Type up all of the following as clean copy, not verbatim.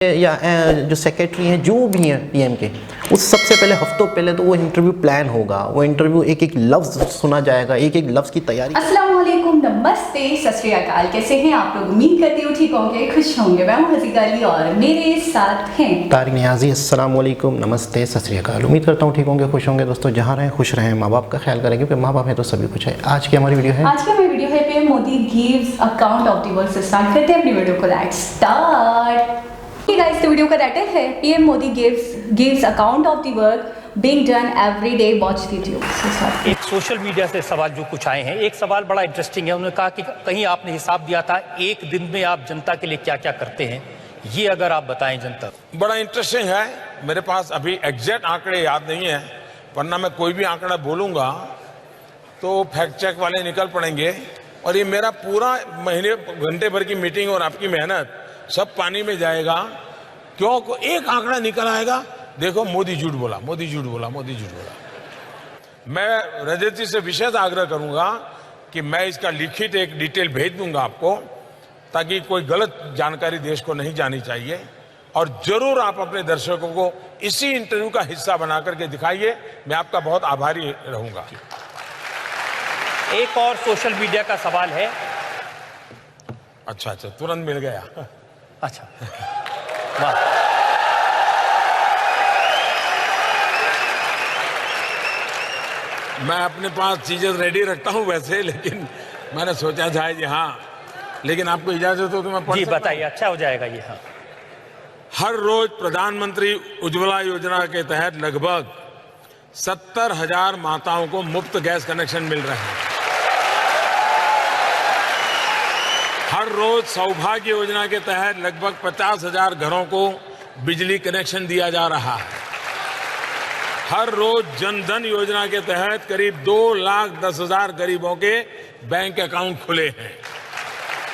या जो सेक्रेटरी हैं जो भी हैं पीएम के, उस सबसे पहले हफ्तों पहले तो वो इंटरव्यू प्लान होगा, वो इंटरव्यू एक एक लफ्ज़ सुना जाएगा, एक एक लफ्ज़ की तैयारी। अस्सलाम वालेकुम, नमस्ते, सत श्री अकाल। कैसे हैं आप लोग? उम्मीद करती हूँ ठीक होंगे, खुश होंगे। मैं हूँ हसीका अली और मेरे साथ हैं तारिक नियाजी। अस्सलाम वालेकुम, नमस्ते, सत श्री अकाल। उम्मीद करता हूँ ठीक होंगे, खुश होंगे। दोस्तों जहाँ रहें खुश रहें, माँ बाप का ख्याल करें क्योंकि माँ बाप है तो सभी कुछ है। आज की हमारी वीडियो है PM Modi gives account of the work. से स्टार्ट करते हैं अपनी वीडियो को। Let's start. गाइस, तो वीडियो का टाइटल है PM Modi gives account of the work being done every day, watch video. एक सोशल मीडिया से सवाल जो कुछ आए हैं, एक सवाल बड़ा इंटरेस्टिंग है। उन्होंने कहा कि कहीं आपने हिसाब दिया था एक दिन में आप जनता के लिए क्या क्या करते हैं, ये अगर आप बताएं जनता। बड़ा इंटरेस्टिंग है। मेरे पास अभी एग्जैक्ट आंकड़े याद नहीं है, वरना मैं कोई भी आंकड़ा बोलूंगा तो फैक्ट चेक वाले निकल पड़ेंगे और ये मेरा पूरा महीने घंटे भर की मीटिंग और आपकी मेहनत सब पानी में जाएगा। क्यों? को एक आंकड़ा निकल आएगा, देखो मोदी झूठ बोला, मोदी झूठ बोला, मोदी झूठ बोला। मैं रजत जी से विशेष आग्रह करूंगा कि मैं इसका लिखित एक डिटेल भेज दूंगा आपको, ताकि कोई गलत जानकारी देश को नहीं जानी चाहिए। और जरूर आप अपने दर्शकों को इसी इंटरव्यू का हिस्सा बना करके दिखाइए। मैं आपका बहुत आभारी रहूंगा। एक और सोशल मीडिया का सवाल है। अच्छा, तुरंत मिल गया। अच्छा, वाह। मैं अपने पास चीजें रेडी रखता हूं वैसे, लेकिन मैंने सोचा जाए जी हाँ, लेकिन आपको इजाजत हो तो मैं पढ़ जी सकता हूं? बताइए, अच्छा हो जाएगा ये। हाँ, हर रोज प्रधानमंत्री उज्ज्वला योजना के तहत लगभग 70,000 माताओं को मुफ्त गैस कनेक्शन मिल रहे हैं। हर रोज सौभाग्य योजना के तहत लगभग 50,000 घरों को बिजली कनेक्शन दिया जा रहा है। हर रोज जनधन योजना के तहत करीब 2,10,000 गरीबों के बैंक अकाउंट खुले हैं।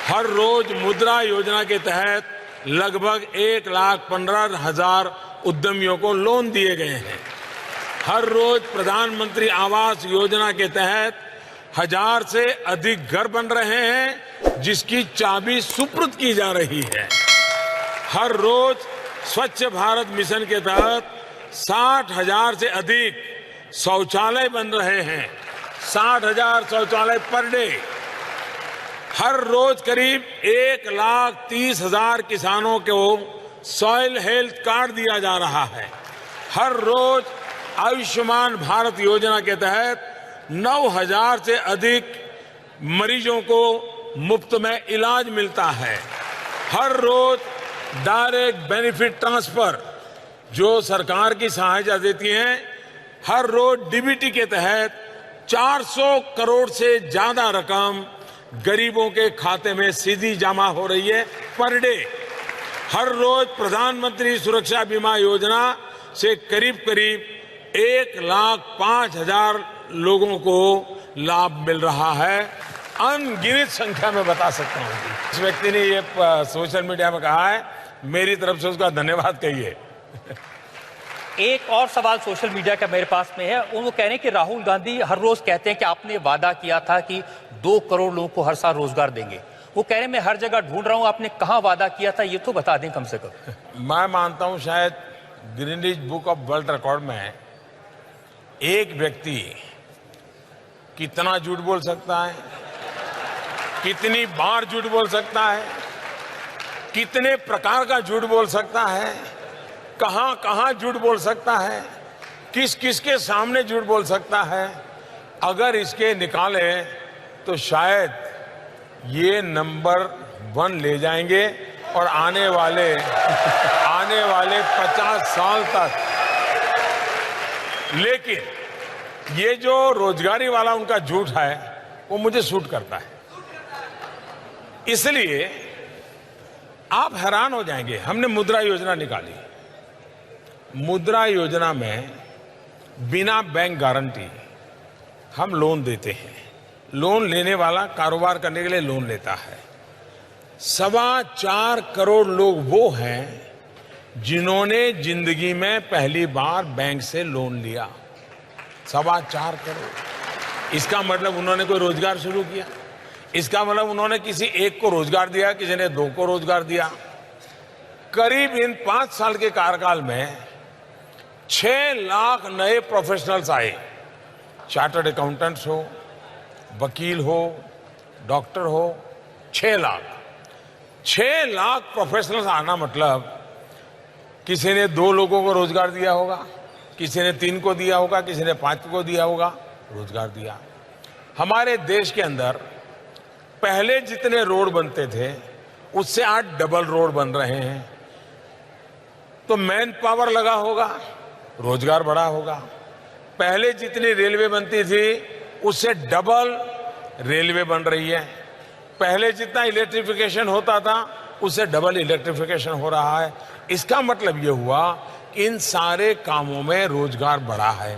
हर रोज मुद्रा योजना के तहत लगभग 1,15,000 उद्यमियों को लोन दिए गए हैं। हर रोज प्रधानमंत्री आवास योजना के तहत 1,000 से अधिक घर बन रहे हैं, जिसकी चाबी सुपुर्द की जा रही है। हर रोज स्वच्छ भारत मिशन के तहत 60,000 से अधिक शौचालय बन रहे हैं। 60,000 शौचालय पर डे। हर रोज करीब 1,30,000 किसानों को सॉइल हेल्थ कार्ड दिया जा रहा है। हर रोज आयुष्मान भारत योजना के तहत 9,000 से अधिक मरीजों को मुफ्त में इलाज मिलता है। हर रोज डायरेक्ट बेनिफिट ट्रांसफर जो सरकार की सहायता देती है, हर रोज डीबीटी के तहत 400 करोड़ से ज्यादा रकम गरीबों के खाते में सीधी जमा हो रही है पर डे। हर रोज प्रधानमंत्री सुरक्षा बीमा योजना से करीब 1,05,000 लोगों को लाभ मिल रहा है। अनगिनत संख्या में बता सकता हूं। इस व्यक्ति ने ये सोशल मीडिया में कहा है, मेरी तरफ से उसका धन्यवाद कहिए। एक और सवाल सोशल मीडिया का मेरे पास में है। वो कह रहे हैं कि राहुल गांधी हर रोज कहते हैं कि आपने वादा किया था कि 2 करोड़ लोगों को हर साल रोजगार देंगे। वो कह रहे हैं मैं हर जगह ढूंढ रहा हूं, आपने कहां वादा किया था ये तो बता दें कम से कम। मैं मानता हूं शायद Guinness book of world record में एक व्यक्ति कितना झूठ बोल सकता है, कितनी बार झूठ बोल सकता है, कितने प्रकार का झूठ बोल सकता है, कहां कहां झूठ बोल सकता है, किस किस के सामने झूठ बोल सकता है। अगर इसके निकाले तो शायद ये नंबर 1 ले जाएंगे और आने वाले 50 साल तक। लेकिन ये जो रोजगारी वाला उनका झूठ है वो मुझे सूट करता है। इसलिए आप हैरान हो जाएंगे, हमने मुद्रा योजना निकाली। मुद्रा योजना में बिना बैंक गारंटी हम लोन देते हैं। लोन लेने वाला कारोबार करने के लिए लोन लेता है। 4.25 करोड़ लोग वो हैं जिन्होंने जिंदगी में पहली बार बैंक से लोन लिया। 4.25 करोड़। इसका मतलब उन्होंने कोई रोजगार शुरू किया, इसका मतलब उन्होंने किसी एक को रोजगार दिया, किसी ने 2 को रोजगार दिया। करीब इन 5 साल के कार्यकाल में 6 लाख नए प्रोफेशनल्स आए। चार्टर्ड अकाउंटेंट्स हो, वकील हो, डॉक्टर हो, 6 लाख प्रोफेशनल्स आना मतलब किसी ने 2 लोगों को रोजगार दिया होगा, किसी ने 3 को दिया होगा, किसी ने 5 को दिया होगा, रोजगार दिया। हमारे देश के अंदर पहले जितने रोड बनते थे उससे आज डबल रोड बन रहे हैं, तो मैन पावर लगा होगा, रोजगार बढ़ा होगा। पहले जितनी रेलवे बनती थी उससे डबल रेलवे बन रही है। पहले जितना इलेक्ट्रिफिकेशन होता था उससे डबल इलेक्ट्रिफिकेशन हो रहा है। इसका मतलब ये हुआ कि इन सारे कामों में रोजगार बढ़ा है।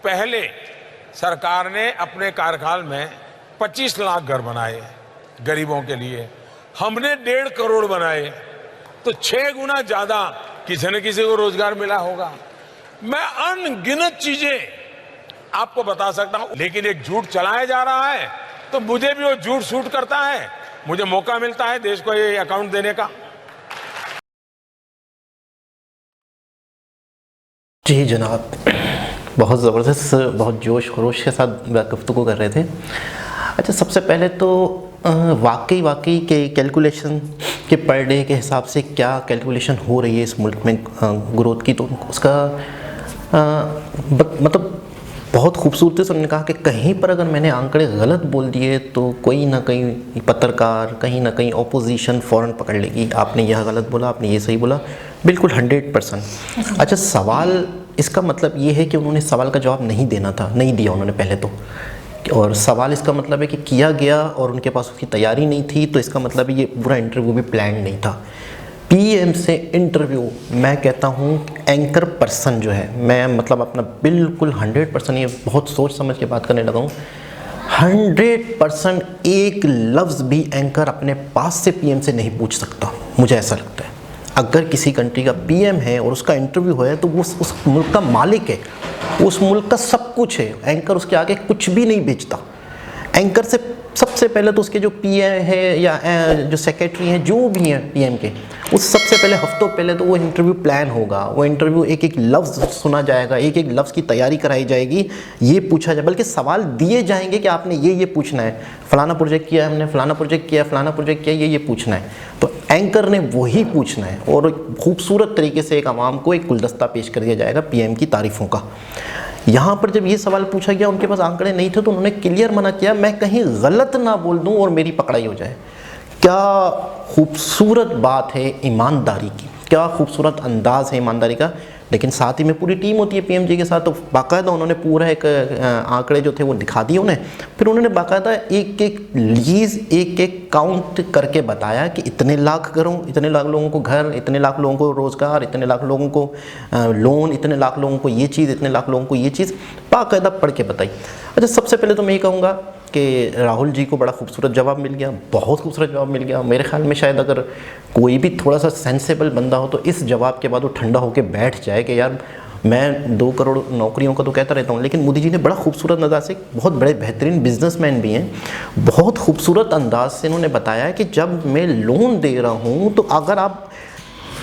पहले सरकार ने अपने कार्यकाल में 25 लाख घर बनाए गरीबों के लिए, हमने 1.5 करोड़ बनाए, तो 6 गुना ज्यादा किसी न किसी को रोजगार मिला होगा। मैं अनगिनत चीजें आपको बता सकता हूं, लेकिन एक झूठ चलाया जा रहा है तो मुझे भी वो झूठ सूट करता है। मुझे मौका मिलता है देश को ये अकाउंट देने का। जी जनाब, बहुत ज़बरदस्त, बहुत जोश खरोश के साथ गुफ्तगू कर रहे थे। अच्छा, सबसे पहले तो वाकई के कैलकुलेशन के पर डे के हिसाब से क्या कैलकुलेशन हो रही है इस मुल्क में ग्रोथ की, तो उसका मतलब बहुत खूबसूरती से उन्होंने कहा कि कहीं पर अगर मैंने आंकड़े गलत बोल दिए तो कोई ना कहीं पत्रकार, कहीं ना कहीं ऑपोजिशन फ़ौरन पकड़ लेगी, आपने यह गलत बोला, आपने ये सही बोला, बिल्कुल 100%। अच्छा, सवाल इसका मतलब ये है कि उन्होंने सवाल का जवाब नहीं देना था, नहीं दिया उन्होंने पहले तो, और सवाल इसका मतलब है कि किया गया और उनके पास उसकी तैयारी नहीं थी, तो इसका मतलब है ये पूरा इंटरव्यू भी प्लान नहीं था। पीएम से इंटरव्यू, मैं कहता हूँ एंकर पर्सन जो है, मैं मतलब अपना बिल्कुल 100%, ये बहुत सोच समझ के बात करने लगा हूँ, 100% एक लफ्ज़ भी एंकर अपने पास से पीएम से नहीं पूछ सकता। मुझे ऐसा लगता है अगर किसी कंट्री का पीएम है और उसका इंटरव्यू है तो वो उस मुल्क का मालिक है, उस मुल्क का सब कुछ है। एंकर उसके आगे कुछ भी नहीं बेचता। एंकर से सबसे पहले तो उसके जो पीए है या जो सेक्रेटरी हैं, जो भी हैं पीएम के, उस सबसे पहले हफ्तों पहले तो वो इंटरव्यू प्लान होगा, वो इंटरव्यू एक एक लफ्ज़ सुना जाएगा, एक एक लफ्ज़ की तैयारी कराई जाएगी, ये पूछा जाए, बल्कि सवाल दिए जाएंगे कि आपने ये पूछना है, फलाना प्रोजेक्ट किया है हमने, फलाना प्रोजेक्ट किया, फलाना प्रोजेक्ट किया, ये पूछना है। तो एंकर ने वही पूछना है और खूबसूरत तरीके से एक आवाम को एक गुलदस्ता पेश कर दिया जाएगा पीएम की तारीफ़ों का। यहाँ पर जब ये सवाल पूछा गया, उनके पास आंकड़े नहीं थे, तो उन्होंने क्लियर मना किया, मैं कहीं गलत ना बोल दूँ और मेरी पकड़ाई हो जाए। क्या खूबसूरत बात है ईमानदारी की, क्या खूबसूरत अंदाज़ है ईमानदारी का। लेकिन साथ ही में पूरी टीम होती है पीएम जी के साथ, तो बाकायदा उन्होंने पूरा एक आंकड़े जो थे वो दिखा दिए उन्हें। फिर उन्होंने बाकायदा एक एक लीज, एक एक काउंट करके बताया कि इतने लाख घरों, इतने लाख लोगों को घर, इतने लाख लोगों को रोज़गार, इतने लाख लोगों को लोन, इतने लाख लोगों को ये चीज़, इतने लाख लोगों को ये चीज़, बाकायदा पढ़ के बताई। अच्छा, सबसे पहले तो मैं ये कहूँगा कि राहुल जी को बड़ा खूबसूरत जवाब मिल गया, बहुत खूबसूरत जवाब मिल गया। मेरे ख्याल में शायद अगर कोई भी थोड़ा सा सेंसेबल बंदा हो तो इस जवाब के बाद वो ठंडा होकर बैठ जाए कि यार मैं 2 करोड़ नौकरियों का तो कहता रहता हूँ, लेकिन मोदी जी ने बड़ा खूबसूरत अंदाज से, बहुत बड़े बेहतरीन बिजनेसमैन भी हैं, बहुत खूबसूरत अंदाज से इन्होंने बताया कि जब मैं लोन दे रहा हूँ तो अगर आप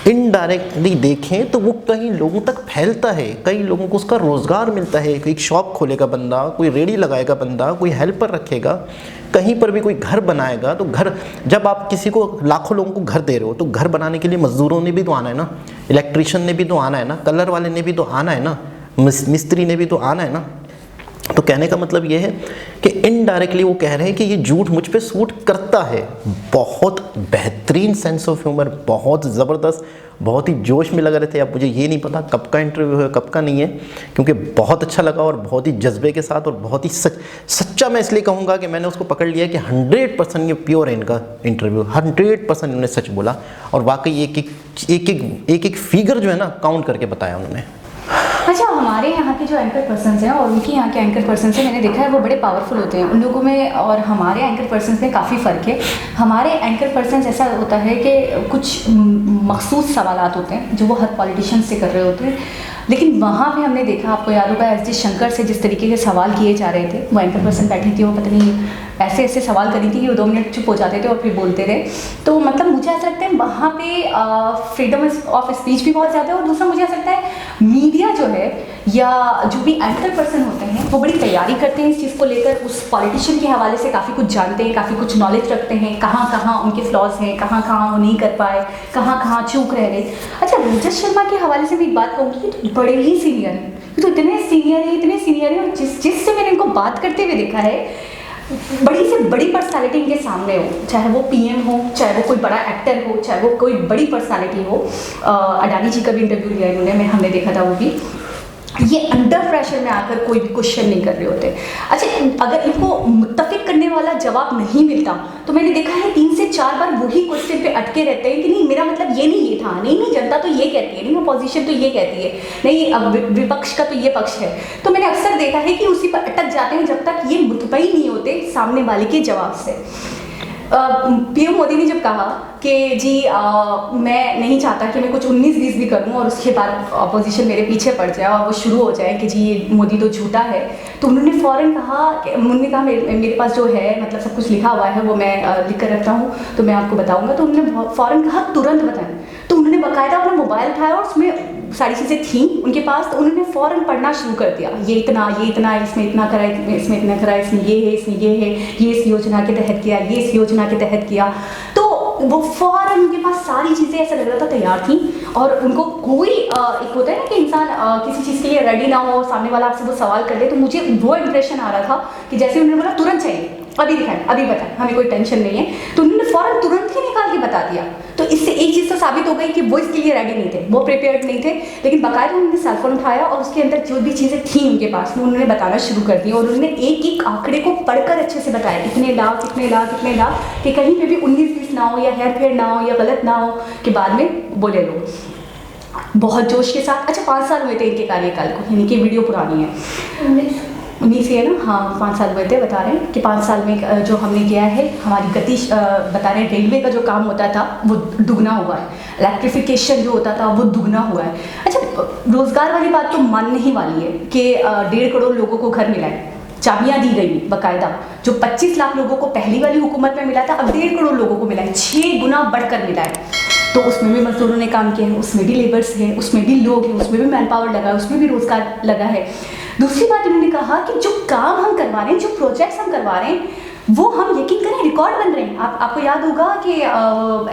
इनडायरेक्टली देखें तो वो कई लोगों तक फैलता है, कई लोगों को उसका रोज़गार मिलता है। एक शॉप खोलेगा बंदा, कोई रेडी लगाएगा बंदा, कोई हेल्पर रखेगा, कहीं पर भी कोई घर बनाएगा, तो घर, जब आप किसी को लाखों लोगों को घर दे रहे हो तो घर बनाने के लिए मज़दूरों ने भी तो आना है ना, इलेक्ट्रिशियन ने भी तो आना है ना, कलर वाले ने भी तो आना है ना, मिस्त्री ने भी तो आना है ना। तो कहने का मतलब ये है कि इनडायरेक्टली वो कह रहे हैं कि ये झूठ मुझ पे सूट करता है। बहुत बेहतरीन सेंस ऑफ ह्यूमर, बहुत ज़बरदस्त, बहुत ही जोश में लग रहे थे। अब मुझे ये नहीं पता कब का इंटरव्यू है, कब का नहीं है, क्योंकि बहुत अच्छा लगा और बहुत ही जज्बे के साथ और बहुत ही सच्चा मैं इसलिए कहूँगा कि मैंने उसको पकड़ लिया कि 100% ये प्योर है इनका इंटरव्यू, 100% इन्होंने सच बोला और वाकई एक फिगर जो है ना काउंट करके बताया उन्होंने। अच्छा, हमारे यहाँ के जो एंकर पर्सन्स हैं और उनके यहाँ के एंकर पर्सन्स हैं, मैंने देखा है वो बड़े पावरफुल होते हैं। उन लोगों में और हमारे एंकर पर्सन्स में काफ़ी फ़र्क है। हमारे एंकर पर्सन्स ऐसा होता है कि कुछ मखसूस सवालात होते हैं जो वो हर पॉलिटिशियन से कर रहे होते हैं। लेकिन वहाँ पे हमने देखा, आपको याद होगा एस डी शंकर से जिस तरीके के सवाल किए जा रहे थे, वो एंकर पर्सन बैठी थी, वो पता नहीं ऐसे ऐसे सवाल करी थी कि वो 2 मिनट चुप हो जाते थे और फिर बोलते रहे। तो मतलब मुझे ऐसा लगता है वहाँ पे फ्रीडम ऑफ स्पीच भी बहुत ज़्यादा है। और दूसरा मुझे ऐसा लगता है मीडिया जो है या जो भी एंकर पर्सन होते हैं वो बड़ी तैयारी करते हैं इस चीज़ को लेकर, उस पॉलिटिशियन के हवाले से काफ़ी कुछ जानते हैं, काफ़ी कुछ नॉलेज रखते हैं, कहाँ कहाँ उनके फ्लॉज हैं, कहाँ कहाँ वो नहीं कर पाए, कहाँ कहाँ चूक रह गए। अच्छा, रजत शर्मा के हवाले से मैं एक बात कहूँगी कि तो बड़े ही सीनियर हैं, तो इतने सीनियर हैं और जिससे मैंने इनको बात करते हुए देखा है, बड़ी से बड़ी पर्सनालिटी इनके सामने हो, चाहे वो पीएम हो, चाहे वो कोई बड़ा एक्टर हो, चाहे वो कोई बड़ी पर्सनालिटी हो। अडानी जी का भी इंटरव्यू लिया इन्होंने, हमने देखा था वो भी, ये अंडर प्रेशर में आकर कोई भी क्वेश्चन नहीं कर रहे होते। अच्छा, अगर इनको मुत्तफिक करने वाला जवाब नहीं मिलता तो मैंने देखा है 3 से 4 बार वही क्वेश्चन पे अटके रहते हैं कि नहीं मेरा मतलब ये नहीं, ये था नहीं, जनता तो ये कहती है, नहीं अपोजिशन तो ये कहती है, नहीं अब विपक्ष का तो ये पक्ष है। तो मैंने अक्सर देखा है कि उसी पर अटक जाते हैं जब तक ये मुतमईन नहीं होते सामने वाले के जवाब से। पीएम मोदी ने जब कहा कि जी मैं नहीं चाहता कि मैं कुछ 19-20 भी करूं और उसके बाद अपोजिशन मेरे पीछे पड़ जाए और वो शुरू हो जाए कि जी ये मोदी तो झूठा है, तो उन्होंने फ़ौरन कहा, उन्होंने कहा मेरे पास जो है मतलब सब कुछ लिखा हुआ है वो मैं लिख कर रखता हूँ तो मैं आपको बताऊँगा। तो उन्होंने फ़ौरन कहा तुरंत बताएं। तो उन्होंने बाकायदा अपना मोबाइल उठाया और उसमें सारी चीज़ें थी उनके पास, तो उन्होंने फ़ौरन पढ़ना शुरू कर दिया, ये इतना इसमें इतना करा, इसमें इतना करा, इसमें ये है, इसमें ये है, ये इस योजना के तहत किया, ये इस योजना के तहत किया। तो वो फ़ौरन उनके पास सारी चीज़ें ऐसा लग रहा था तैयार थी और उनको कोई एक होता है ना कि इंसान किसी चीज़ के लिए रेडी ना हो, सामने वाला आपसे वो सवाल कर दे, तो मुझे वो इम्प्रेशन आ रहा था कि जैसे उन्होंने बोला तुरंत चाहिए, अभी दिखाएं, अभी बताएं, हमें कोई टेंशन नहीं है, तो उन्होंने फ़ौरन तुरंत ही निकाल के बता दिया। तो इससे एक चीज़ तो साबित हो गई कि वो इसके लिए रेडी नहीं थे, वो प्रिपेयर्ड नहीं थे, लेकिन बाकायदा उन्होंने सेलफोन उठाया और उसके अंदर जो भी चीज़ें थी उनके पास वो उन्होंने बताना शुरू कर दी और उन्होंने एक एक आंकड़े को पढ़कर अच्छे से बताया, इतने लाख कि कहीं पे भी 19-20 ना हो या हेर फेर ना हो या गलत ना हो कि बाद में बोले लोग बहुत जोश के साथ। अच्छा, 5 साल हुए थे इनके कार्यकाल को, यानी कि वीडियो पुरानी है, 19 है ना, हाँ 5 साल हुए थे, बता रहे हैं कि 5 साल में जो हमने किया है, हमारी गति बता रहे हैं, रेलवे का जो काम होता था वो दुगना हुआ है, इलेक्ट्रिफिकेशन जो होता था वो दुगना हुआ है। अच्छा, रोज़गार वाली बात तो मानने ही वाली है कि 1.5 करोड़ लोगों को घर मिला है, चाबियाँ दी गई बाकायदा, जो 25 लाख लोगों को पहली वाली हुकूमत में मिला था अब 1.5 करोड़ लोगों को मिला है, 6 गुना बढ़कर मिला है। तो उसमें भी मजदूरों ने काम किया है, उसमें भी लेबर्स हैं, उसमें भी लोग हैं, उसमें भी मैन पावर लगा है, उसमें भी रोजगार लगा है। दूसरी बात उन्होंने कहा कि जो काम हम करवा रहे हैं, जो प्रोजेक्ट्स हम करवा रहे हैं, वो हम यकीन करें रिकॉर्ड बन रहे हैं। आपको याद होगा कि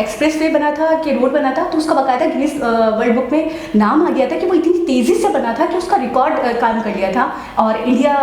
एक्सप्रेस वे बना था, कि रोड बना था, तो उसका बाकायदा गिनीज वर्ल्ड बुक में नाम आ गया था कि वो इतनी तेज़ी से बना था कि उसका रिकॉर्ड काम कर लिया था और इंडिया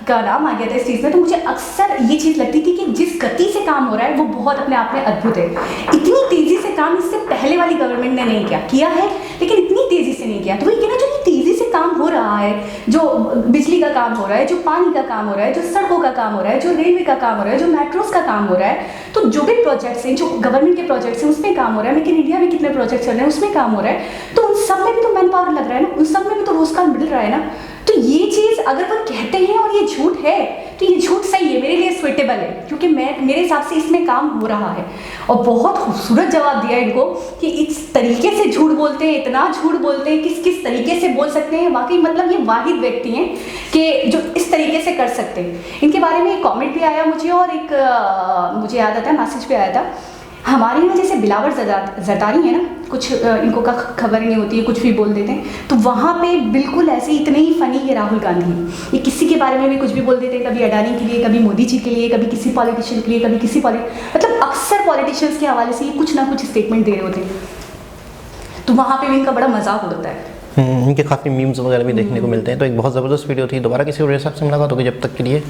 का नाम आ गया था इस चीज़ में। तो मुझे अक्सर ये चीज़ लगती थी कि जिस गति से काम हो रहा है वो बहुत अपने आप में अद्भुत है। इतनी तेज़ी से काम इससे पहले वाली गवर्नमेंट ने नहीं किया है, लेकिन इतनी तेज़ी से नहीं किया। तो वही कहना, जो तेज़ी से काम हो रहा है, जो बिजली का काम हो रहा है, जो पानी का काम हो रहा है, जो सड़कों का काम हो रहा है, जो रेलवे का काम हो रहा है, जो मेट्रोस का काम हो रहा है, तो जो भी प्रोजेक्ट्स हैं, जो गवर्नमेंट के प्रोजेक्ट्स हैं उसमें काम हो रहा है। लेकिन इंडिया में कितने प्रोजेक्ट्स चल रहे हैं उसमें काम हो रहा है, तो उन सब में भी तो मैन पावर लग रहा है ना, उन सब में भी तो रोजगार मिल रहा है ना। तो ये चीज़ अगर वो कहते हैं और ये झूठ है तो ये झूठ सही है, मेरे लिए स्वीटेबल है, क्योंकि मेरे हिसाब से इसमें काम हो रहा है। और बहुत खूबसूरत जवाब दिया इनको कि इस तरीके से झूठ बोलते हैं, इतना झूठ बोलते हैं, किस किस तरीके से बोल सकते हैं। वाकई मतलब ये वाहिद व्यक्ति हैं कि जो इस तरीके से कर सकते हैं। इनके बारे में एक कॉमेंट भी आया मुझे और एक मुझे याद आता है मैसेज भी आया था। हमारे यहाँ जैसे बिलावर जरदारी है ना, कुछ इनको का खबर नहीं होती है, कुछ भी बोल देते हैं, तो वहाँ पे बिल्कुल ऐसे इतने ही फनी ये राहुल गांधी हैं। ये किसी के बारे में भी कुछ भी बोल देते हैं, कभी अडानी के लिए, कभी मोदी जी के लिए, कभी किसी पॉलिटिशियन के लिए, कभी किसी मतलब अक्सर पॉलिटिशियंस के हवाले से ये कुछ ना कुछ स्टेटमेंट दे रहे होते हैं, तो वहाँ पर भी इनका बड़ा मजाक उड़ता है। इनके काफ़ी मीम्स वगैरह भी देखने को मिलते हैं। तो एक बहुत ज़बरदस्त वीडियो थी। दोबारा किसी और साथ से मुलाकात होगी, जब तक के लिए।